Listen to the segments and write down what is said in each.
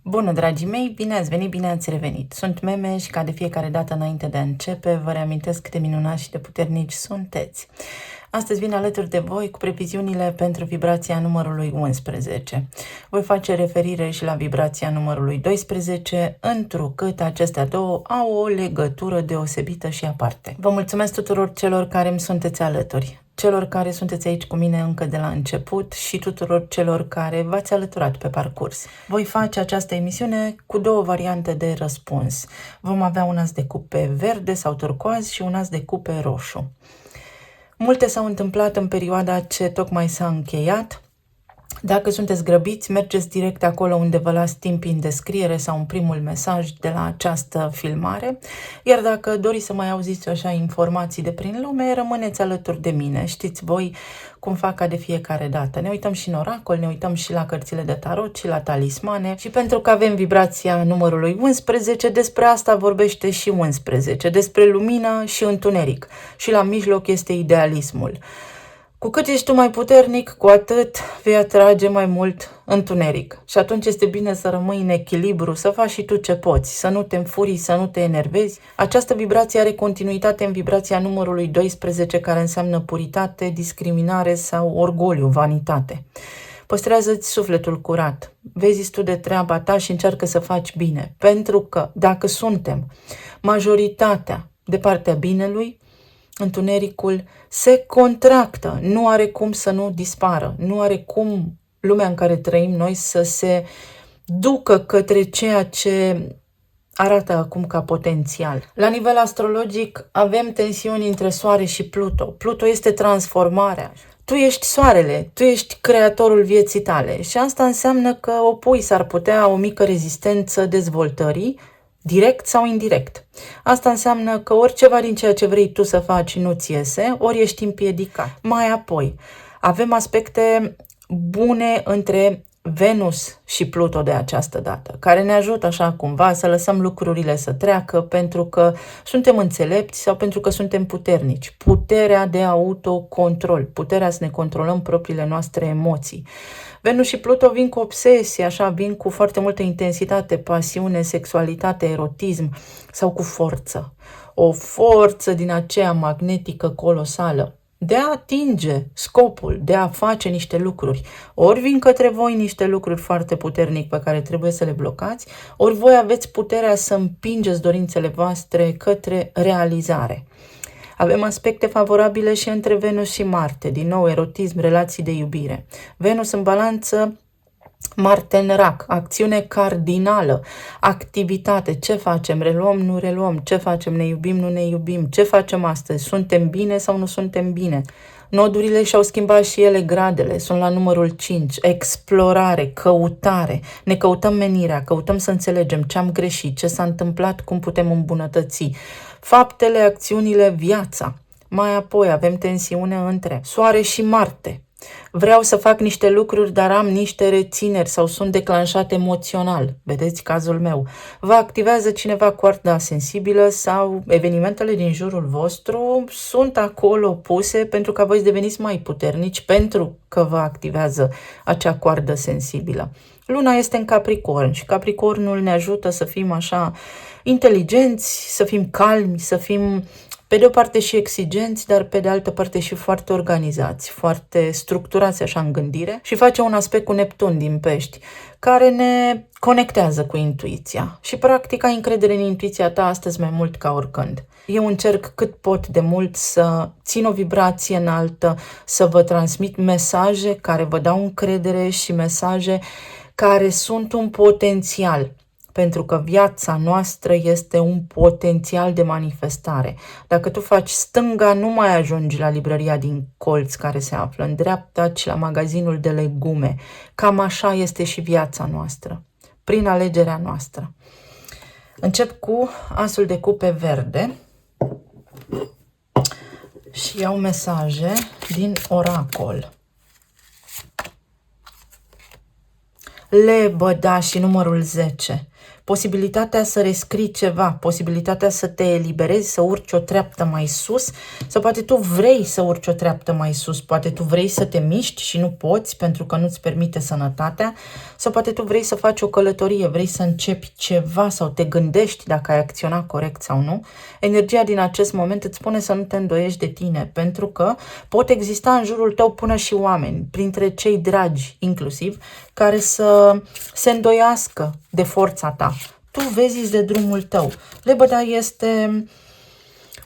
Bună, dragii mei! Bine ați venit, bine ați revenit! Sunt Meme și ca de fiecare dată înainte de a începe, vă reamintesc cât de minunați și de puternici sunteți. Astăzi vin alături de voi cu previziunile pentru vibrația numărului 11. Voi face referire și la vibrația numărului 12, întrucât acestea două au o legătură deosebită și aparte. Vă mulțumesc tuturor celor care îmi sunteți alături, celor care sunteți aici cu mine încă de la început și tuturor celor care v-ați alăturat pe parcurs. Voi face această emisiune cu două variante de răspuns. Vom avea un as de cupe verde sau turcoaz și un as de cupe roșu. Multe s-au întâmplat în perioada ce tocmai s-a încheiat. Dacă sunteți grăbiți, mergeți direct acolo unde vă las timpii în descriere sau în primul mesaj de la această filmare. Iar dacă doriți să mai auziți așa informații de prin lume, rămâneți alături de mine. Știți voi cum fac ca de fiecare dată. Ne uităm și în oracol, ne uităm și la cărțile de tarot și la talismane. Și pentru că avem vibrația numărului 11, despre asta vorbește și 11, despre lumină și întuneric. Și la mijloc este idealismul. Cu cât ești tu mai puternic, cu atât vei atrage mai mult întuneric. Și atunci este bine să rămâi în echilibru, să faci și tu ce poți, să nu te înfurii, să nu te enervezi. Această vibrație are continuitate în vibrația numărului 12, care înseamnă puritate, discriminare sau orgoliu, vanitate. Păstrează-ți sufletul curat, vezi tu de treaba ta și încearcă să faci bine. Pentru că dacă suntem majoritatea de partea binelui, întunericul se contractă, nu are cum să nu dispară, nu are cum lumea în care trăim noi să se ducă către ceea ce arată acum ca potențial. La nivel astrologic avem tensiuni între Soare și Pluto. Pluto este transformarea. Tu ești soarele, tu ești creatorul vieții tale și asta înseamnă că opui s-ar putea o mică rezistență dezvoltării, direct sau indirect. Asta înseamnă că oriceva din ceea ce vrei tu să faci nu ți iese, ori ești împiedicat. Mai apoi, avem aspecte bune între Venus și Pluto de această dată, care ne ajută așa cumva să lăsăm lucrurile să treacă pentru că suntem înțelepți sau pentru că suntem puternici. Puterea de autocontrol, puterea să ne controlăm propriile noastre emoții. Venus și Pluto vin cu obsesie, așa, vin cu foarte multă intensitate, pasiune, sexualitate, erotism sau cu forță. O forță din aceea magnetică colosală de a atinge scopul, de a face niște lucruri. Ori vin către voi niște lucruri foarte puternic pe care trebuie să le blocați, ori voi aveți puterea să împingeți dorințele voastre către realizare. Avem aspecte favorabile și între Venus și Marte, din nou erotism, relații de iubire. Venus în balanță, Marte în rac, acțiune cardinală, activitate, ce facem, reluăm, nu reluăm, ce facem, ne iubim, nu ne iubim, ce facem astăzi, suntem bine sau nu suntem bine. Nodurile și-au schimbat și ele gradele, sunt la numărul 5, explorare, căutare, ne căutăm menirea, căutăm să înțelegem ce am greșit, ce s-a întâmplat, cum putem îmbunătăți, faptele, acțiunile, viața. Mai apoi avem tensiune între Soare și Marte. Vreau să fac niște lucruri, dar am niște rețineri sau sunt declanșat emoțional. Vedeți cazul meu. Vă activează cineva coarda sensibilă sau evenimentele din jurul vostru sunt acolo puse pentru ca voi să deveniți mai puternici, pentru că vă activează acea coardă sensibilă. Luna este în Capricorn și Capricornul ne ajută să fim așa inteligenți, să fim calmi, să fim pe de o parte și exigenți, dar pe de altă parte și foarte organizați, foarte structurați așa în gândire și face un aspect cu Neptun din Pești, care ne conectează cu intuiția și practic ai încredere în intuiția ta astăzi mai mult ca oricând. Eu încerc cât pot de mult să țin o vibrație înaltă, să vă transmit mesaje care vă dau încredere și mesaje care sunt un potențial. Pentru că viața noastră este un potențial de manifestare. Dacă tu faci stânga, nu mai ajungi la librăria din colț care se află în dreapta, ci la magazinul de legume. Cam așa este și viața noastră, prin alegerea noastră. Încep cu asul de cupe verde și iau mesaje din oracol. Le, băda și numărul 10. posibilitatea să rescrii ceva, posibilitatea să te eliberezi, să urci o treaptă mai sus, sau poate tu vrei să urci o treaptă mai sus, poate tu vrei să te miști și nu poți pentru că nu-ți permite sănătatea, sau poate tu vrei să faci o călătorie, vrei să începi ceva sau te gândești dacă ai acționat corect sau nu. Energia din acest moment îți spune să nu te îndoiești de tine, pentru că pot exista în jurul tău până și oameni, printre cei dragi inclusiv, care să se îndoiască de forța ta. Tu vezi de drumul tău. Lebăda este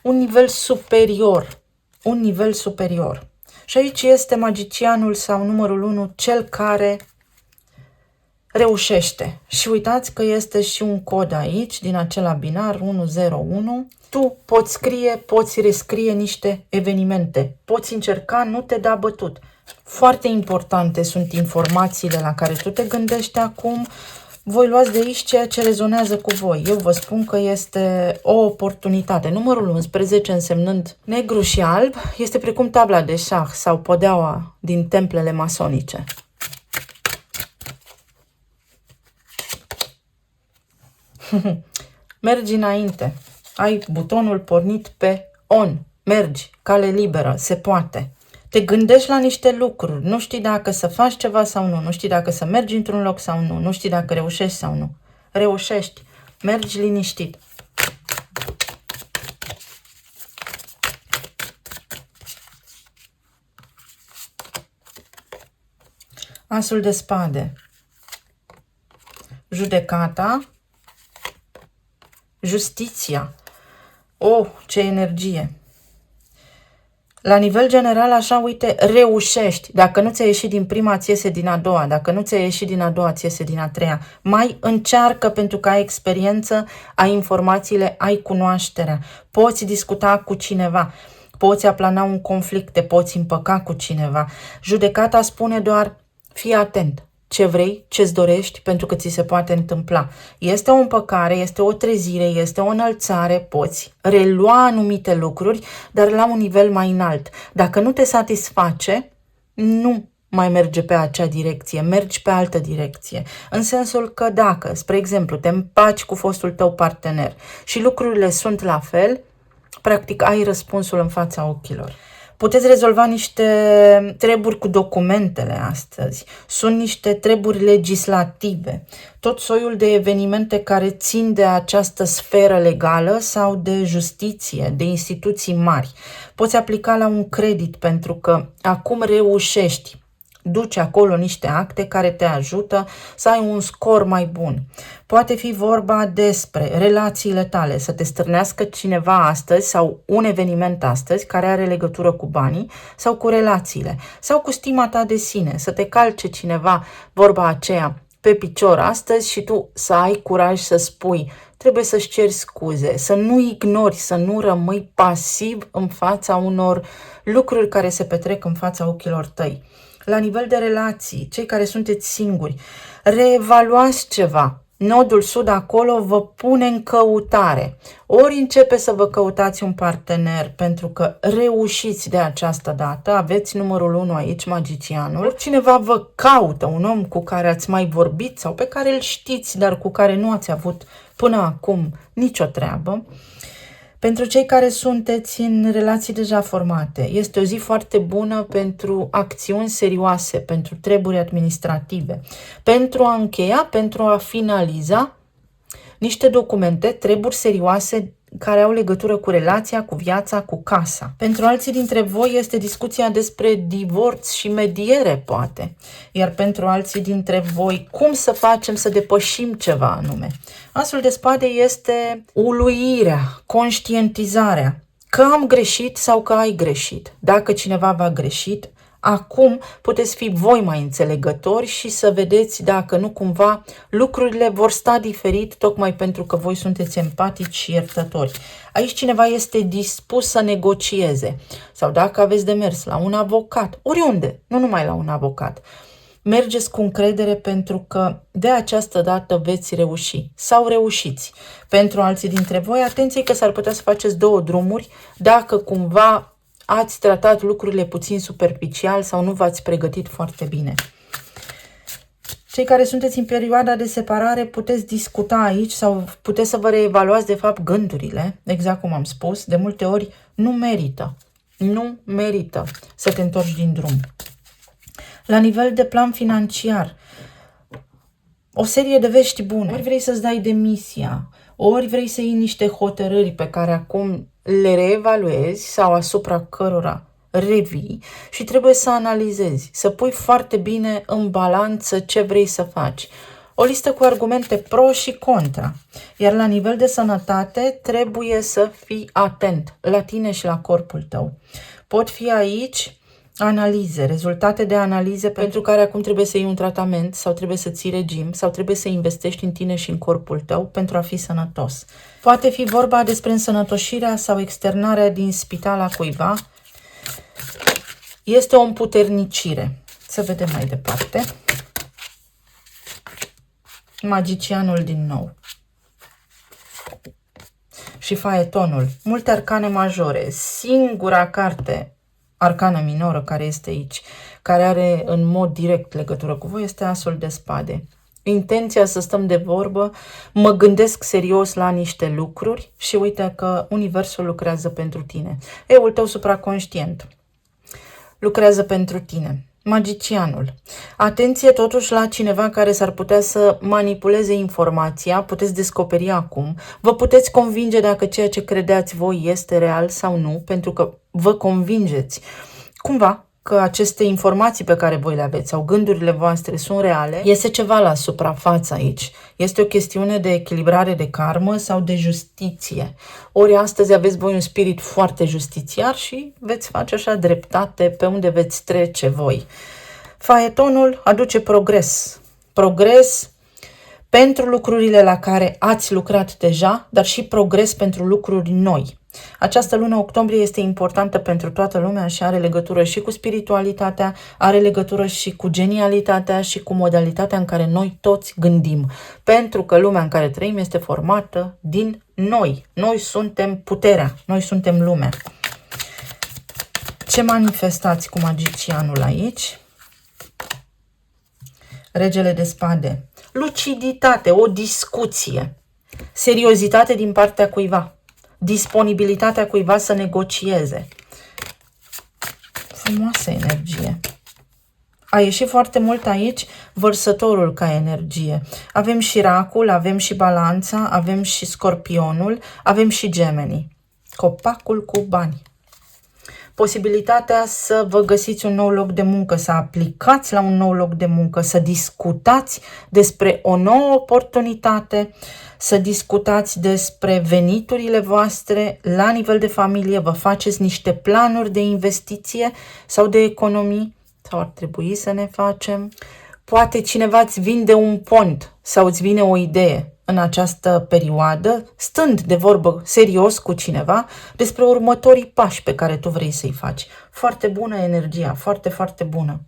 un nivel superior. Un nivel superior. Și aici este magicianul sau numărul 1, cel care reușește. Și uitați că este și un cod aici, din acela binar, 101. Tu poți scrie, poți rescrie niște evenimente. Poți încerca, nu te da bătut. Foarte importante sunt informațiile la care tu te gândești acum. Voi luați de aici ceea ce rezonează cu voi. Eu vă spun că este o oportunitate. Numărul 11, însemnând negru și alb, este precum tabla de șah sau podeaua din templele masonice. Mergi înainte. Ai butonul pornit pe on. Mergi, cale liberă, se poate. Te gândești la niște lucruri, nu știi dacă să faci ceva sau nu, nu știi dacă să mergi într-un loc sau nu, nu știi dacă reușești sau nu. Reușești, mergi liniștit. Asul de spade. Judecata. Justiția. Oh, ce energie! La nivel general, așa, uite, reușești. Dacă nu ți-a ieșit din prima, ți iese din a doua. Dacă nu ți-a ieșit din a doua, ți iese din a treia. Mai încearcă pentru că ai experiență, ai informațiile, ai cunoașterea. Poți discuta cu cineva, poți aplana un conflict, te poți împăca cu cineva. Judecata spune doar, fii atent. Ce vrei, ce-ți dorești, pentru că ți se poate întâmpla. Este o împăcare, este o trezire, este o înălțare, poți relua anumite lucruri, dar la un nivel mai înalt. Dacă nu te satisface, nu mai merge pe acea direcție, mergi pe altă direcție. În sensul că dacă, spre exemplu, te împaci cu fostul tău partener și lucrurile sunt la fel, practic ai răspunsul în fața ochilor. Puteți rezolva niște treburi cu documentele astăzi. Sunt niște treburi legislative. Tot soiul de evenimente care țin de această sferă legală sau de justiție, de instituții mari. Poți aplica la un credit pentru că acum reușești. Duci acolo niște acte care te ajută să ai un scor mai bun. Poate fi vorba despre relațiile tale, să te stârnească cineva astăzi sau un eveniment astăzi care are legătură cu banii sau cu relațiile sau cu stima ta de sine, să te calce cineva, vorba aceea, pe picior astăzi și tu să ai curaj să spui, trebuie să-și ceri scuze, să nu ignori, să nu rămâi pasiv în fața unor lucruri care se petrec în fața ochilor tăi. La nivel de relații, cei care sunteți singuri, reevaluați ceva. Nodul sud acolo vă pune în căutare. Ori începe să vă căutați un partener pentru că reușiți de această dată, aveți numărul 1 aici, magicianul. Ori cineva vă caută, un om cu care ați mai vorbit sau pe care îl știți, dar cu care nu ați avut până acum nicio treabă. Pentru cei care sunteți în relații deja formate, este o zi foarte bună pentru acțiuni serioase, pentru treburi administrative, pentru a încheia, pentru a finaliza niște documente, treburi serioase care au legătură cu relația, cu viața, cu casa. Pentru alții dintre voi este discuția despre divorț și mediere, poate. Iar pentru alții dintre voi, cum să facem să depășim ceva anume. Asul de spade este uluirea, conștientizarea, că am greșit sau că ai greșit. Dacă cineva v-a greșit, acum puteți fi voi mai înțelegători și să vedeți dacă nu cumva lucrurile vor sta diferit tocmai pentru că voi sunteți empatici și iertători. Aici cineva este dispus să negocieze sau dacă aveți de mers la un avocat, oriunde, nu numai la un avocat. Mergeți cu încredere pentru că de această dată veți reuși sau reușiți. Pentru alții dintre voi, atenție că s-ar putea să faceți două drumuri dacă cumva ați tratat lucrurile puțin superficial sau nu v-ați pregătit foarte bine. Cei care sunteți în perioada de separare puteți discuta aici sau puteți să vă reevaluați de fapt gândurile, exact cum am spus. De multe ori nu merită să te întorci din drum. La nivel de plan financiar, o serie de vești bune. Ori vrei să-ți dai demisia, ori vrei să iei niște hotărâri pe care acum le reevaluezi sau asupra cărora revii și trebuie să analizezi, să pui foarte bine în balanță ce vrei să faci. O listă cu argumente pro și contra. Iar la nivel de sănătate trebuie să fii atent la tine și la corpul tău. Pot fi aici analize, rezultate de analize pentru care acum trebuie să iei un tratament sau trebuie să ții regim sau trebuie să investești în tine și în corpul tău pentru a fi sănătos. Poate fi vorba despre însănătoșirea sau externarea din spital a cuiva. Este o împuternicire. Să vedem mai departe. Magicianul din nou. Și faetonul. Multe arcane majore. Singura carte, arcană minoră care este aici, care are în mod direct legătură cu voi, este asul de spade. Intenția să stăm de vorbă, mă gândesc serios la niște lucruri și uite că universul lucrează pentru tine. Eul tău supraconștient lucrează pentru tine. Magicianul. Atenție totuși la cineva care s-ar putea să manipuleze informația, puteți descoperi acum, vă puteți convinge dacă ceea ce credeați voi este real sau nu, pentru că vă convingeți cumva că aceste informații pe care voi le aveți sau gândurile voastre sunt reale. Este ceva la suprafață aici. Este o chestiune de echilibrare de karmă sau de justiție. Ori astăzi aveți voi un spirit foarte justițiar și veți face așa dreptate pe unde veți trece voi. Faetonul aduce progres. Progres pentru lucrurile la care ați lucrat deja, dar și progres pentru lucruri noi. Această lună octombrie este importantă pentru toată lumea și are legătură și cu spiritualitatea, are legătură și cu genialitatea și cu modalitatea în care noi toți gândim. Pentru că lumea în care trăim este formată din noi. Noi suntem puterea, noi suntem lumea. Ce manifestați cu magicianul aici? Regele de spade. Luciditate, o discuție. Seriozitate din partea cuiva. Disponibilitatea cuiva să negocieze. Frumoasă energie. A ieșit foarte mult aici vărsătorul ca energie. Avem și racul, avem și balanța, avem și scorpionul, avem și gemenii. Copacul cu bani. Posibilitatea să vă găsiți un nou loc de muncă, să aplicați la un nou loc de muncă, să discutați despre o nouă oportunitate, să discutați despre veniturile voastre la nivel de familie, vă faceți niște planuri de investiție sau de economii, sau ar trebui să ne facem. Poate cineva îți vinde un pont sau îți vine o idee în această perioadă, stând de vorbă serios cu cineva despre următorii pași pe care tu vrei să-i faci. Foarte bună energia, foarte, foarte bună.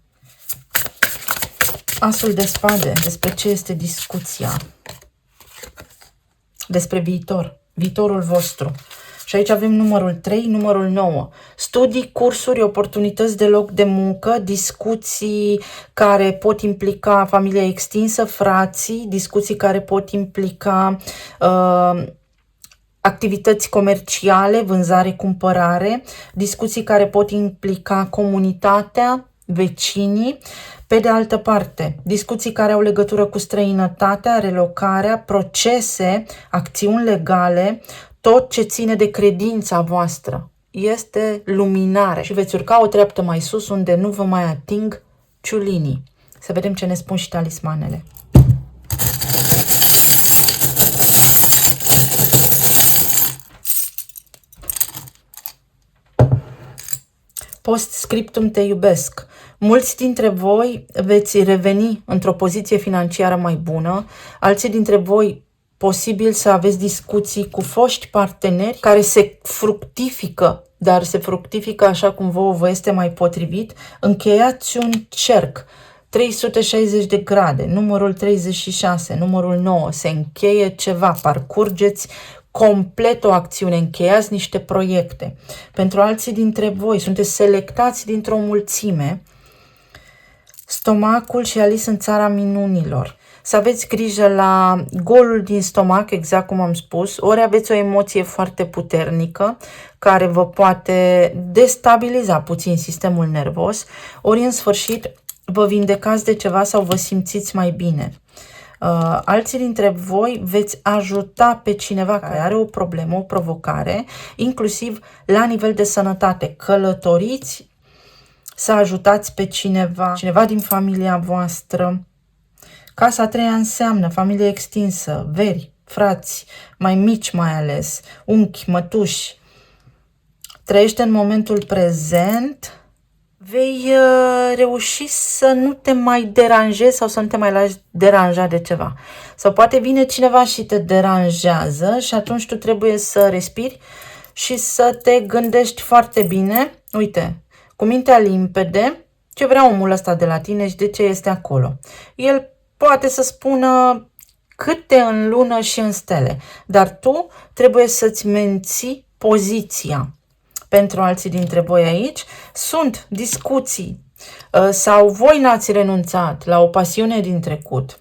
Asul de spade, despre ce este discuția? Despre viitor, viitorul vostru. Și aici avem numărul 3, numărul 9. Studii, cursuri, oportunități de loc de muncă, discuții care pot implica familia extinsă, frații, discuții care pot implica activități comerciale, vânzare, cumpărare, discuții care pot implica comunitatea, vecinii. Pe de altă parte, discuții care au legătură cu străinătatea, relocarea, procese, acțiuni legale, tot ce ține de credința voastră. Este luminare și veți urca o treaptă mai sus unde nu vă mai ating ciulinii. Să vedem ce ne spun și talismanele. Post-scriptum te iubesc. Mulți dintre voi veți reveni într-o poziție financiară mai bună, alții dintre voi posibil să aveți discuții cu foști parteneri care se fructifică, dar se fructifică așa cum vouă vă este mai potrivit. Încheiați un cerc, 360 de grade, numărul 36, numărul 9, se încheie ceva, parcurgeți complet o acțiune, încheiați niște proiecte. Pentru alții dintre voi sunteți selectați dintr-o mulțime, Stomacul și Alice în țara minunilor. Să aveți grijă la golul din stomac, exact cum am spus, ori aveți o emoție foarte puternică care vă poate destabiliza puțin sistemul nervos, ori în sfârșit vă vindecați de ceva sau vă simțiți mai bine. Alții dintre voi veți ajuta pe cineva care are o problemă, o provocare, inclusiv la nivel de sănătate. Călătoriți să ajutați pe cineva din familia voastră. Casa a treia înseamnă familie extinsă, veri, frați, mai mici mai ales, unchi, mătuși. Trăiește în momentul prezent. Vei reuși să nu te mai deranjezi sau să nu te mai lași deranja de ceva. Sau poate vine cineva și te deranjează și atunci tu trebuie să respiri și să te gândești foarte bine. Uite, cu mintea limpede, ce vrea omul ăsta de la tine și de ce este acolo. El poate să spună câte în lună și în stele, dar tu trebuie să-ți menții poziția. Pentru alții dintre voi aici sunt discuții sau voi n-ați renunțat la o pasiune din trecut,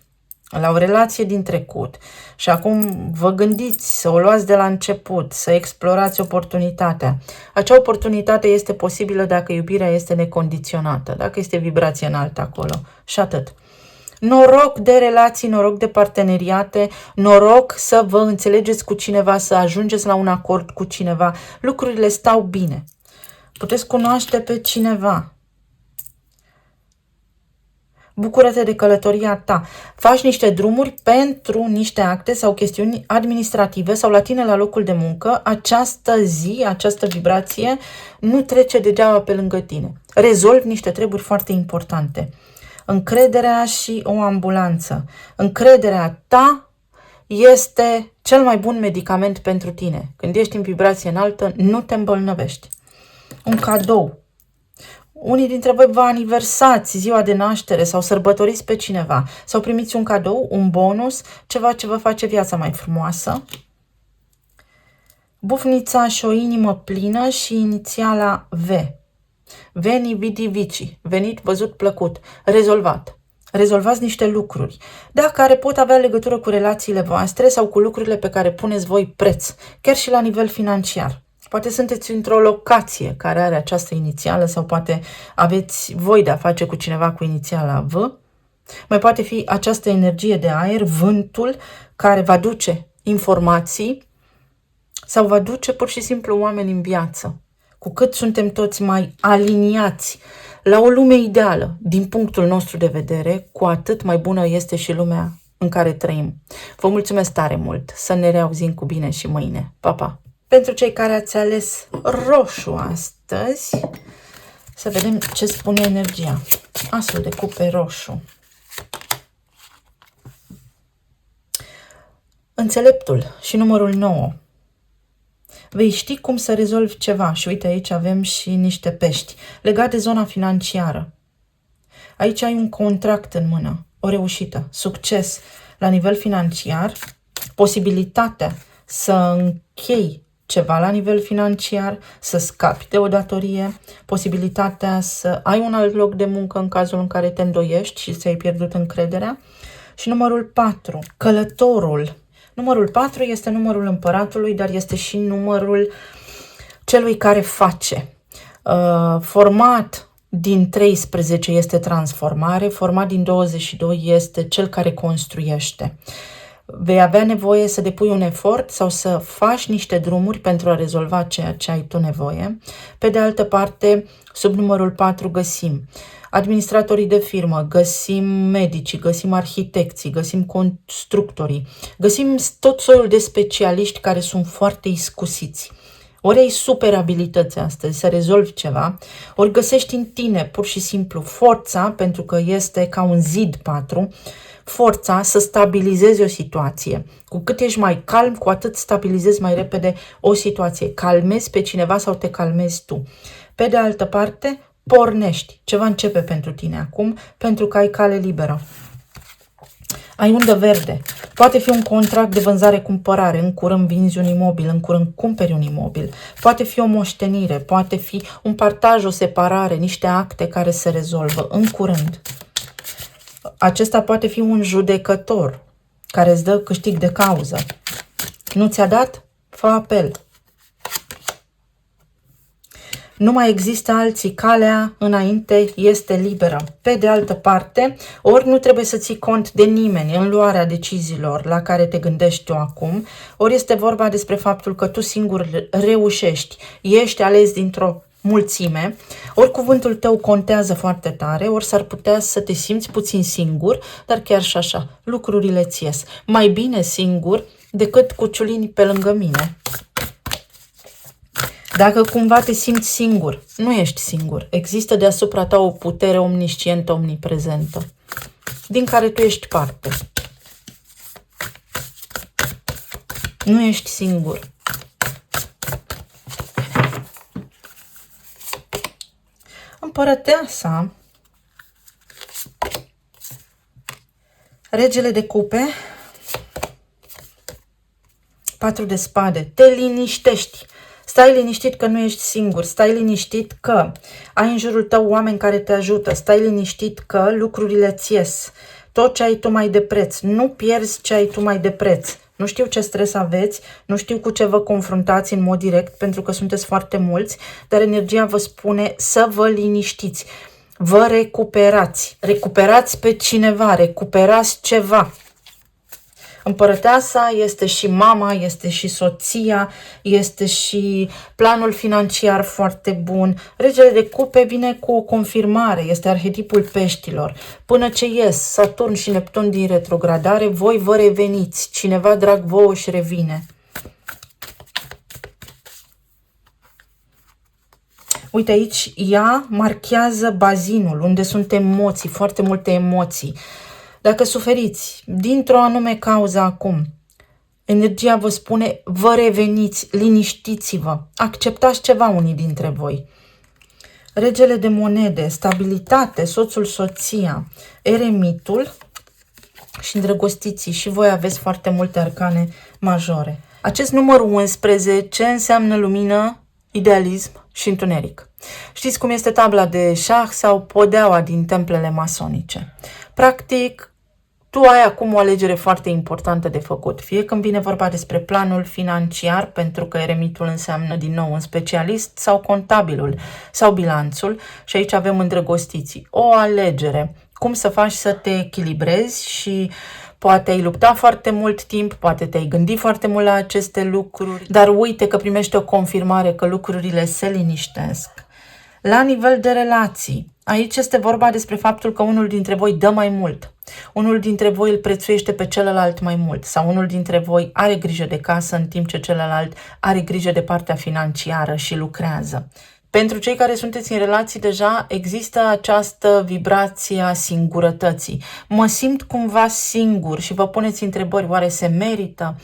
la o relație din trecut și acum vă gândiți să o luați de la început, să explorați oportunitatea. Acea oportunitate este posibilă dacă iubirea este necondiționată, dacă este vibrație înaltă acolo și atât. Noroc de relații, noroc de parteneriate, noroc să vă înțelegeți cu cineva, să ajungeți la un acord cu cineva. Lucrurile stau bine. Puteți cunoaște pe cineva. Bucură-te de călătoria ta. Faci niște drumuri pentru niște acte sau chestiuni administrative sau la tine la locul de muncă. Această zi, această vibrație nu trece degeaba pe lângă tine. Rezolvi niște treburi foarte importante. Încrederea și o ambulanță. Încrederea ta este cel mai bun medicament pentru tine. Când ești în vibrație înaltă, nu te îmbolnăvești. Un cadou. Unii dintre voi vă aniversați ziua de naștere sau sărbătoriți pe cineva sau primiți un cadou, un bonus, ceva ce vă face viața mai frumoasă. Bufnița și o inimă plină și inițiala V. Veni, vidi, vici. Venit, văzut, plăcut. Rezolvat. Rezolvați niște lucruri, da, care pot avea legătură cu relațiile voastre sau cu lucrurile pe care puneți voi preț, chiar și la nivel financiar. Poate sunteți într-o locație care are această inițială sau poate aveți voi de-a face cu cineva cu inițiala V. Mai poate fi această energie de aer, vântul, care va duce informații sau va duce pur și simplu oameni în viață. Cu cât suntem toți mai aliniați la o lume ideală, din punctul nostru de vedere, cu atât mai bună este și lumea în care trăim. Vă mulțumesc tare mult, să ne reauzim cu bine și mâine. Pa, pa! Pentru cei care ați ales roșu astăzi, să vedem ce spune energia. Asul de cupe roșu. Înțeleptul și numărul 9. Vei ști cum să rezolvi ceva. Și uite, aici avem și niște pești legat de zona financiară. Aici ai un contract în mână, o reușită, succes la nivel financiar, posibilitatea să închei ceva la nivel financiar, să scapi de o datorie, posibilitatea să ai un alt loc de muncă în cazul în care te îndoiești și ți-ai pierdut încrederea. Și numărul 4, călătorul. Numărul 4 este numărul împăratului, dar este și numărul celui care face. Format din 13 este transformare, format din 22 este cel care construiește. Vei avea nevoie să depui un efort sau să faci niște drumuri pentru a rezolva ceea ce ai tu nevoie. Pe de altă parte, sub numărul 4 găsim administratorii de firmă, găsim medicii, găsim arhitecții, găsim constructorii, găsim tot soiul de specialiști care sunt foarte iscusiți. Ori ai super abilități astăzi să rezolvi ceva, ori găsești în tine pur și simplu forța, pentru că este ca un zid 4, forța să stabilizezi o situație. Cu cât ești mai calm, cu atât stabilizezi mai repede o situație. Calmezi pe cineva sau te calmezi tu. Pe de altă parte, pornești. Ceva începe pentru tine acum, pentru că ai cale liberă. Ai undă verde. Poate fi un contract de vânzare-cumpărare. În curând vinzi un imobil, în curând cumperi un imobil. Poate fi o moștenire, poate fi un partaj, o separare, niște acte care se rezolvă în curând. Acesta poate fi un judecător care îți dă câștig de cauză. Nu ți-a dat? Fă apel. Nu mai există alții, calea înainte este liberă. Pe de altă parte, ori nu trebuie să ții cont de nimeni în luarea deciziilor la care te gândești tu acum, ori este vorba despre faptul că tu singur reușești, ești ales dintr-o mulțime, ori cuvântul tău contează foarte tare, ori s-ar putea să te simți puțin singur, dar chiar și așa, lucrurile ți ies. Mai bine singur decât cu ciulini pe lângă mine. Dacă cumva te simți singur, nu ești singur. Există deasupra ta o putere omniscientă, omniprezentă, din care tu ești parte. Nu ești singur. Împărăteasa, regele de cupe, 4 de spade, te liniștești. Stai liniștit că nu ești singur, stai liniștit că ai în jurul tău oameni care te ajută, stai liniștit că lucrurile ți ies, tot ce ai tu mai de preț, nu pierzi ce ai tu mai de preț. Nu știu ce stres aveți, nu știu cu ce vă confruntați în mod direct, pentru că sunteți foarte mulți, dar energia vă spune să vă liniștiți, vă recuperați, recuperați pe cineva, recuperați ceva. Împărăteasa este și mama, este și soția, este și planul financiar foarte bun. Regele de cupe vine cu o confirmare, este arhetipul peștilor. Până ce ies Saturn și Neptun din retrogradare, voi vă reveniți. Cineva drag vouă își revine. Uite aici, ea marchează bazinul, unde sunt emoții, foarte multe emoții. Dacă suferiți dintr-o anume cauză acum, energia vă spune, vă reveniți, liniștiți-vă, acceptați ceva unii dintre voi. Regele de monede, stabilitate, soțul, soția, eremitul și îndrăgostiții. Și voi aveți foarte multe arcane majore. Acest număr 11 înseamnă lumină, idealism și întuneric. Știți cum este tabla de șah sau podeaua din templele masonice. Practic, tu ai acum o alegere foarte importantă de făcut, fie când vine vorba despre planul financiar, pentru că eremitul înseamnă din nou un specialist, sau contabilul, sau bilanțul, și aici avem îndrăgostiții. O alegere, cum să faci să te echilibrezi și poate ai lupta foarte mult timp, poate te-ai gândit foarte mult la aceste lucruri, dar uite că primești o confirmare că lucrurile se liniștesc. La nivel de relații, aici este vorba despre faptul că unul dintre voi dă mai mult, unul dintre voi îl prețuiește pe celălalt mai mult sau unul dintre voi are grijă de casă în timp ce celălalt are grijă de partea financiară și lucrează. Pentru cei care sunteți în relații deja, există această vibrație a singurătății. Mă simt cumva singur și vă puneți întrebări, oare se merită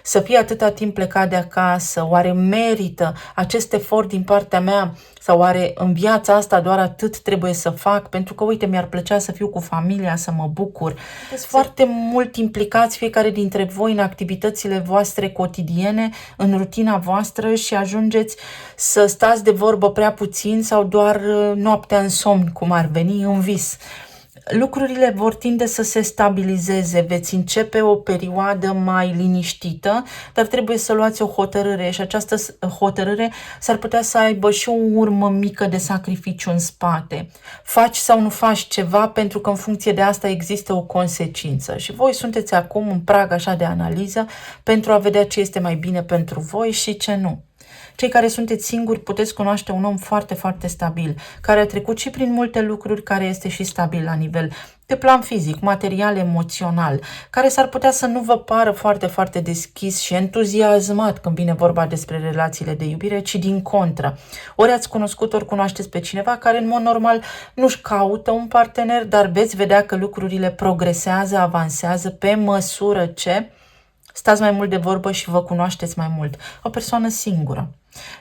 să fie atâta timp plecat de acasă? Oare merită acest efort din partea mea? Sau oare în viața asta doar atât trebuie să fac? Pentru că, uite, mi-ar plăcea să fiu cu familia, să mă bucur. Sunteți foarte mult implicați fiecare dintre voi în activitățile voastre cotidiene, în rutina voastră și ajungeți să stați de vorbă prea puțin sau doar noaptea în somn, cum ar veni, în vis. Lucrurile vor tinde să se stabilizeze, veți începe o perioadă mai liniștită, dar trebuie să luați o hotărâre și această hotărâre s-ar putea să aibă și o urmă mică de sacrificiu în spate. Faci sau nu faci ceva, pentru că în funcție de asta există o consecință și voi sunteți acum în prag așa de analiză pentru a vedea ce este mai bine pentru voi și ce nu. Cei care sunteți singuri puteți cunoaște un om foarte, foarte stabil, care a trecut și prin multe lucruri, care este și stabil la nivel de plan fizic, material, emoțional, care s-ar putea să nu vă pară foarte, foarte deschis și entuziasmat când vine vorba despre relațiile de iubire, ci din contră. Ori ați cunoscut, ori cunoașteți pe cineva care în mod normal nu-și caută un partener, dar veți vedea că lucrurile progresează, avansează pe măsură ce stați mai mult de vorbă și vă cunoașteți mai mult. O persoană singură.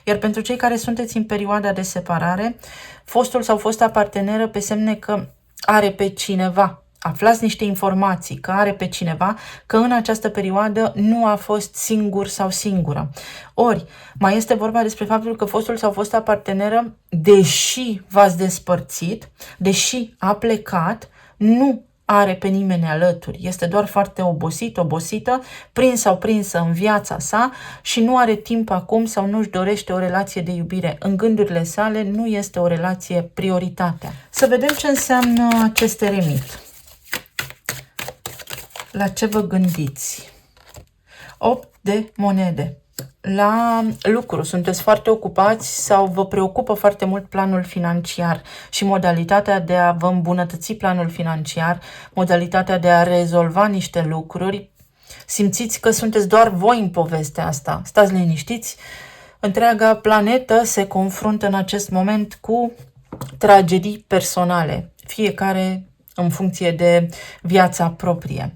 Iar pentru cei care sunteți în perioada de separare, fostul sau fosta parteneră pe semne că are pe cineva. Aflați niște informații că are pe cineva, că în această perioadă nu a fost singur sau singură. Ori, mai este vorba despre faptul că fostul sau fosta parteneră, deși v-ați despărțit, deși a plecat, nu are pe nimeni alături, este doar foarte obosit, obosită, prins sau prinsă în viața sa și nu are timp acum sau nu își dorește o relație de iubire. În gândurile sale nu este o relație prioritatea. Să vedem ce înseamnă acest eremit. La ce vă gândiți? 8 de monede. La lucru, sunteți foarte ocupați sau vă preocupă foarte mult planul financiar și modalitatea de a vă îmbunătăți planul financiar, modalitatea de a rezolva niște lucruri. Simțiți că sunteți doar voi în povestea asta. Stați liniștiți. Întreaga planetă se confruntă în acest moment cu tragedii personale, fiecare în funcție de viața proprie.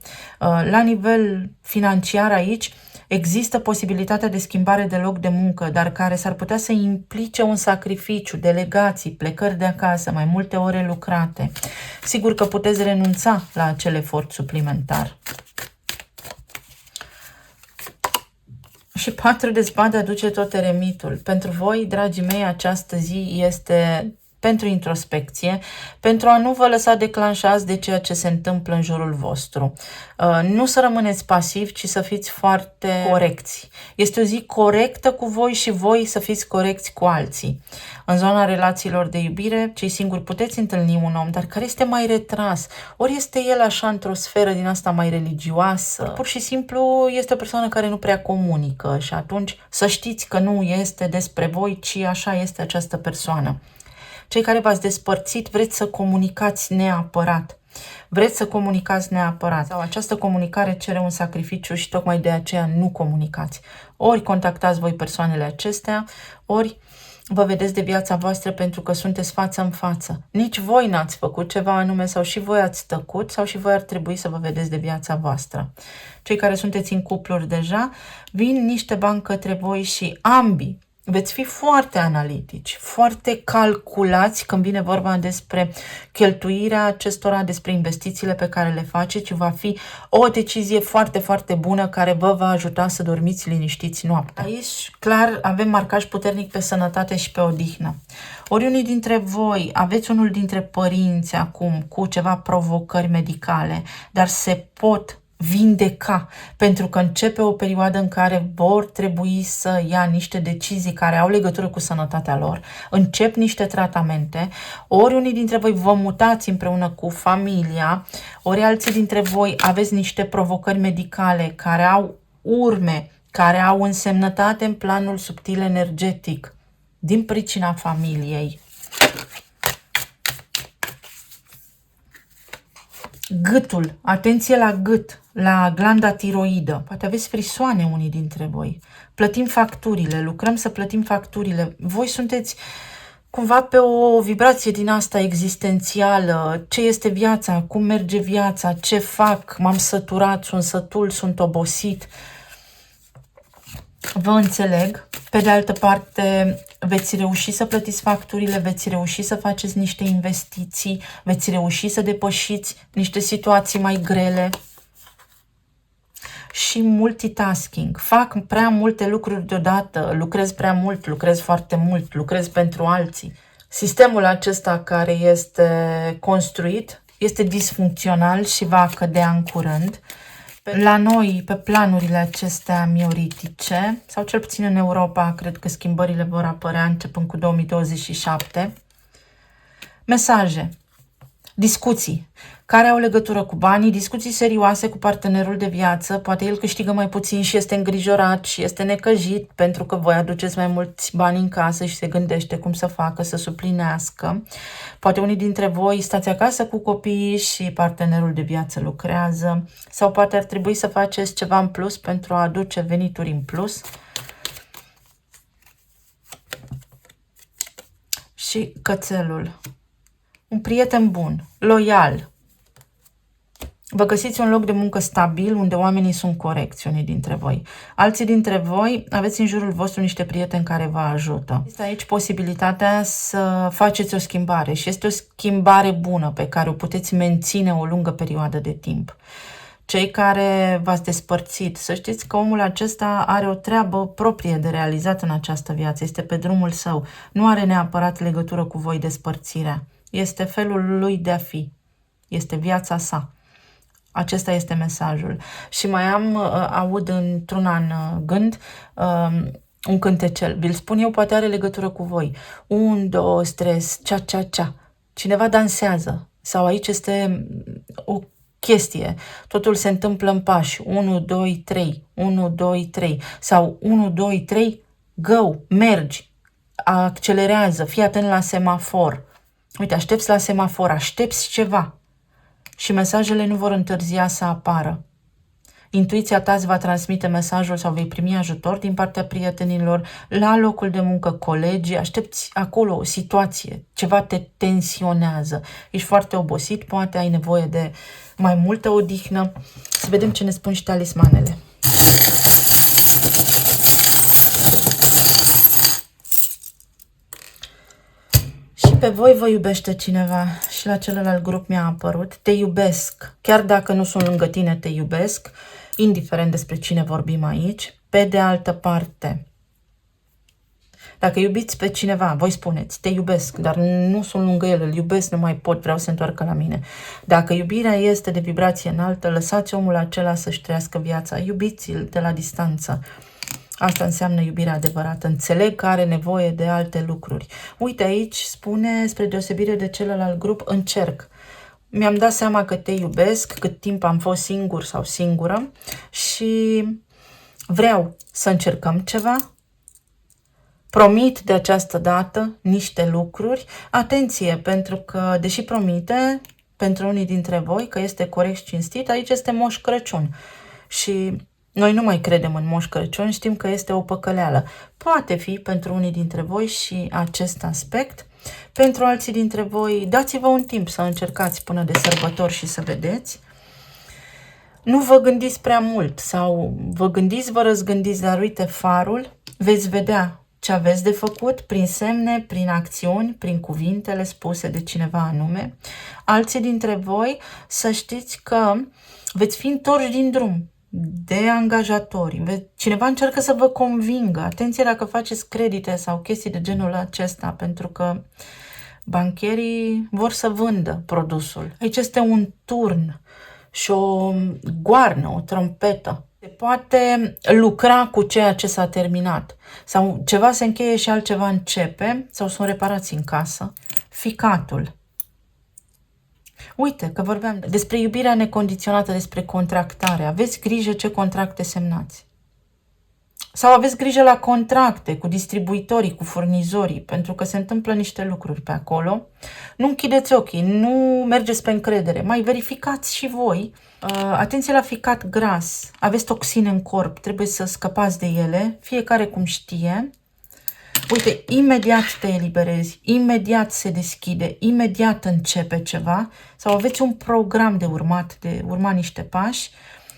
La nivel financiar aici, există posibilitatea de schimbare de loc de muncă, dar care s-ar putea să implice un sacrificiu, delegații, plecări de acasă, mai multe ore lucrate. Sigur că puteți renunța la acel efort suplimentar. Și 4 de spade aduce tot eremitul. Pentru voi, dragii mei, această zi este pentru introspecție, pentru a nu vă lăsa declanșați de ceea ce se întâmplă în jurul vostru. Nu să rămâneți pasivi, ci să fiți foarte corecți. Este o zi corectă cu voi și voi să fiți corecți cu alții. În zona relațiilor de iubire, cei singuri puteți întâlni un om, dar care este mai retras. Ori este el așa într-o sferă din asta mai religioasă. Pur și simplu este o persoană care nu prea comunică și atunci să știți că nu este despre voi, ci așa este această persoană. Cei care v-ați despărțit, vreți să comunicați neapărat. Vreți să comunicați neapărat. Sau această comunicare cere un sacrificiu și tocmai de aceea nu comunicați. Ori contactați voi persoanele acestea, ori vă vedeți de viața voastră pentru că sunteți față în față. Nici voi n-ați făcut ceva anume sau și voi ați tăcut sau și voi ar trebui să vă vedeți de viața voastră. Cei care sunteți în cupluri deja, vin niște bani către voi și ambii veți fi foarte analitici, foarte calculați când vine vorba despre cheltuirea acestora, despre investițiile pe care le faceți. Va fi o decizie foarte, foarte bună care vă va ajuta să dormiți liniștiți noaptea. Aici, clar, avem marcaj puternic pe sănătate și pe odihnă. Ori unii dintre voi aveți unul dintre părinți acum cu ceva provocări medicale, dar se pot vindeca, pentru că începe o perioadă în care vor trebui să ia niște decizii care au legătură cu sănătatea lor, încep niște tratamente, ori unii dintre voi vă mutați împreună cu familia, ori alții dintre voi aveți niște provocări medicale care au urme, care au însemnătate în planul subtil energetic, din pricina familiei. Gâtul, atenție la gât, la glanda tiroidă. Poate aveți frisoane unii dintre voi. Plătim facturile, lucrăm să plătim facturile. Voi sunteți cumva pe o vibrație din asta existențială. Ce este viața? Cum merge viața? Ce fac? M-am săturat, sunt sătul, sunt obosit. Vă înțeleg. Pe de altă parte, veți reuși să plătiți facturile, veți reuși să faceți niște investiții, veți reuși să depășiți niște situații mai grele. Și multitasking. Fac prea multe lucruri deodată, lucrez prea mult, lucrez foarte mult, lucrez pentru alții. Sistemul acesta care este construit este disfuncțional și va cădea în curând. La noi, pe planurile acestea mioritice, sau cel puțin în Europa, cred că schimbările vor apărea începând cu 2027. Mesaje, discuții care au legătură cu banii, discuții serioase cu partenerul de viață. Poate el câștigă mai puțin și este îngrijorat și este necăjit pentru că voi aduceți mai mulți bani în casă și se gândește cum să facă, să suplinească. Poate unii dintre voi stați acasă cu copiii și partenerul de viață lucrează, sau poate ar trebui să faceți ceva în plus pentru a aduce venituri în plus. Și cățelul, un prieten bun, loial. Vă găsiți un loc de muncă stabil unde oamenii sunt corecți, unii dintre voi. Alții dintre voi aveți în jurul vostru niște prieteni care vă ajută. Este aici posibilitatea să faceți o schimbare și este o schimbare bună pe care o puteți menține o lungă perioadă de timp. Cei care v-ați despărțit, să știți că omul acesta are o treabă proprie de realizat în această viață, este pe drumul său, nu are neapărat legătură cu voi despărțirea. Este felul lui de a fi, este viața sa. Acesta este mesajul. Și mai aud într-un an gând, un cântecel. Vi-l spun eu, poate are legătură cu voi. 1, 2, stres, cea. Cineva dansează. Sau aici este o chestie. Totul se întâmplă în pași. 1, 2, 3. 1, 2, 3. Sau 1, 2, 3, go, mergi. Accelerează, fii atent la semafor. Uite, aștepți la semafor, aștepți ceva. Și mesajele nu vor întârzia să apară. Intuiția ta îți va transmite mesajul sau vei primi ajutor din partea prietenilor, la locul de muncă, colegi, aștepți acolo o situație, ceva te tensionează, ești foarte obosit, poate ai nevoie de mai multă odihnă. Să vedem ce ne spun și talismanele. Și pe voi vă iubește cineva și la celălalt grup mi-a apărut. Te iubesc, chiar dacă nu sunt lângă tine, te iubesc, indiferent despre cine vorbim aici. Pe de altă parte, dacă iubiți pe cineva, voi spuneți, te iubesc, dar nu sunt lângă el, îl iubesc, nu mai pot, vreau să se întoarcă la mine. Dacă iubirea este de vibrație înaltă, lăsați omul acela să-și trăiască viața, iubiți-l de la distanță. Asta înseamnă iubirea adevărată. Înțeleg că are nevoie de alte lucruri. Uite, aici spune, spre deosebire de celălalt grup, încerc. Mi-am dat seama că te iubesc, cât timp am fost singur sau singură și vreau să încercăm ceva. Promit de această dată niște lucruri. Atenție, pentru că, deși promite pentru unii dintre voi că este corect și cinstit, aici este Moș Crăciun. Și noi nu mai credem în Moș Crăciun, știm că este o păcăleală. Poate fi pentru unii dintre voi și acest aspect. Pentru alții dintre voi, dați-vă un timp să încercați până de sărbători și să vedeți. Nu vă gândiți prea mult sau vă gândiți, vă răzgândiți, dar uite farul, veți vedea ce aveți de făcut prin semne, prin acțiuni, prin cuvintele spuse de cineva anume. Alții dintre voi să știți că veți fi întorși din drum de angajatori. Cineva încearcă să vă convingă. Atenție dacă faceți credite sau chestii de genul acesta, pentru că bancherii vor să vândă produsul. Aici este un turn și o goarnă, o trompetă. Se poate lucra cu ceea ce s-a terminat. Sau ceva se încheie și altceva începe, sau sunt reparații în casă. Ficatul. Uite că vorbeam despre iubirea necondiționată, despre contractare. Aveți grijă ce contracte semnați. Sau aveți grijă la contracte cu distribuitorii, cu furnizorii, pentru că se întâmplă niște lucruri pe acolo. Nu închideți ochii, nu mergeți pe încredere, mai verificați și voi. Atenție la ficat gras, aveți toxine în corp, trebuie să scăpați de ele, fiecare cum știe. Uite, imediat te eliberezi, imediat se deschide, imediat începe ceva sau aveți un program de urmat niște pași.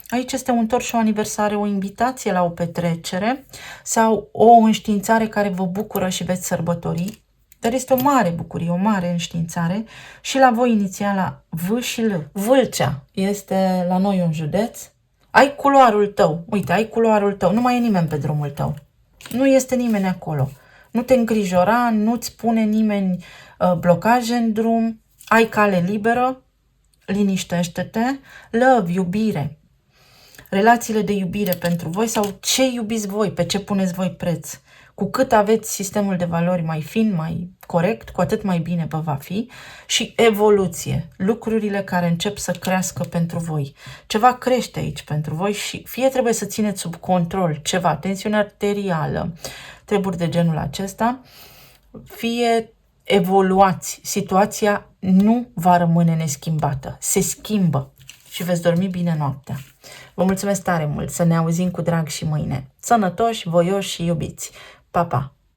Aici este un tort și o aniversare, o invitație la o petrecere sau o înștiințare care vă bucură și veți sărbători. Dar este o mare bucurie, o mare înștiințare și la voi inițiala V și L. Vâlcea este la noi un județ. Ai culoarul tău, uite, ai culoarul tău, nu mai e nimeni pe drumul tău. Nu este nimeni acolo. Nu te îngrijora, nu-ți pune nimeni blocaje în drum, ai cale liberă, liniștește-te, love, iubire. Relațiile de iubire pentru voi sau ce iubiți voi, pe ce puneți voi preț. Cu cât aveți sistemul de valori mai fin, mai corect, cu atât mai bine vă va fi. Și evoluție, lucrurile care încep să crească pentru voi. Ceva crește aici pentru voi și fie trebuie să țineți sub control ceva, tensiune arterială, treburi de genul acesta, fie evoluați. Situația nu va rămâne neschimbată, se schimbă și veți dormi bine noaptea. Vă mulțumesc tare mult, să ne auzim cu drag și mâine. Sănătoși, voioși și iubiți. Pa, pa!